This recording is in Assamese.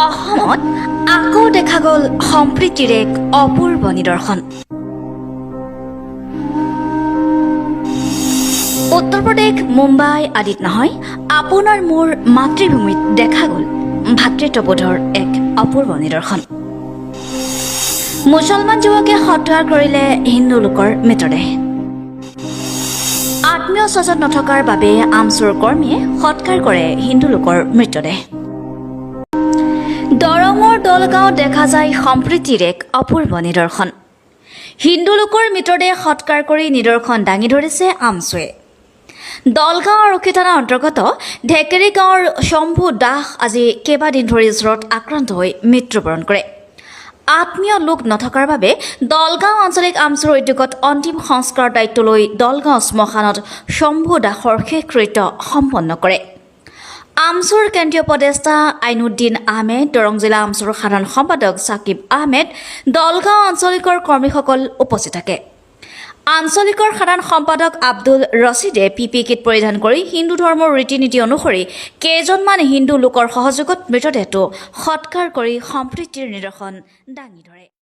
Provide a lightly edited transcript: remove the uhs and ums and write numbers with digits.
অসমত আকৌ দেখা গ'ল সম্প্ৰীতিৰ এক অপূৰ্ব নিদৰ্শন। উত্তৰ প্ৰদেশ, মুম্বাই আদিত নহয়, আপোনাৰ মোৰ মাতৃভূমিত দেখা গ'ল ভাতৃত্ববোধৰ এক অপূৰ্ব নিদৰ্শন। মুছলমান যুৱকে সৎকাৰ কৰিলে হিন্দু লোকৰ মৃতদেহ। আত্মীয় স্বজন নথকাৰ বাবে আমচুৰ কৰ্মীয়ে সৎকাৰ কৰে হিন্দু লোকৰ মৃতদেহ। দৰঙৰ দলগাঁৱত দেখা যায় সম্প্ৰীতিৰ এক অপূৰ্ব নিদৰ্শন। হিন্দু লোকৰ মৃতদেহ সৎকাৰ কৰি নিদৰ্শন দাঙি ধৰিছে আমচুৱে। দলগাঁও আৰক্ষী থানাৰ অন্তৰ্গত ঢেকেৰী গাঁৱৰ শম্ভু দাস আজি কেইবাদিন ধৰি জ্বৰত আক্ৰান্ত হৈ মৃত্যুবৰণ কৰে। আত্মীয় লোক নথকাৰ বাবে দলগাঁও আঞ্চলিক আমচুৰ উদ্যোগত অন্তিম সংস্কাৰৰ দায়িত্ব লৈ দলগাঁও শ্মশানত শম্ভু দাসৰ শেষকৃত্য সম্পন্ন কৰে। আমচুৰ কেন্দ্ৰীয় উপদেষ্টা আইনুদ্দিন আহমেদ, দৰং জিলা আমচুৰ সাধাৰণ সম্পাদক ছাকিব আহমেদ, দলগাঁও আঞ্চলিকৰ কৰ্মীসকল উপস্থিত থাকে। আঞ্চলিকৰ সাধাৰণ সম্পাদক আব্দুল ৰছিদে PPE কিট পৰিধান কৰি হিন্দু ধৰ্মৰ ৰীতি নীতি অনুসৰি কেইজনমান হিন্দু লোকৰ সহযোগত মৃতদেহটো সৎকাৰ কৰি সম্প্ৰীতিৰ নিদৰ্শন দাঙি ধৰে।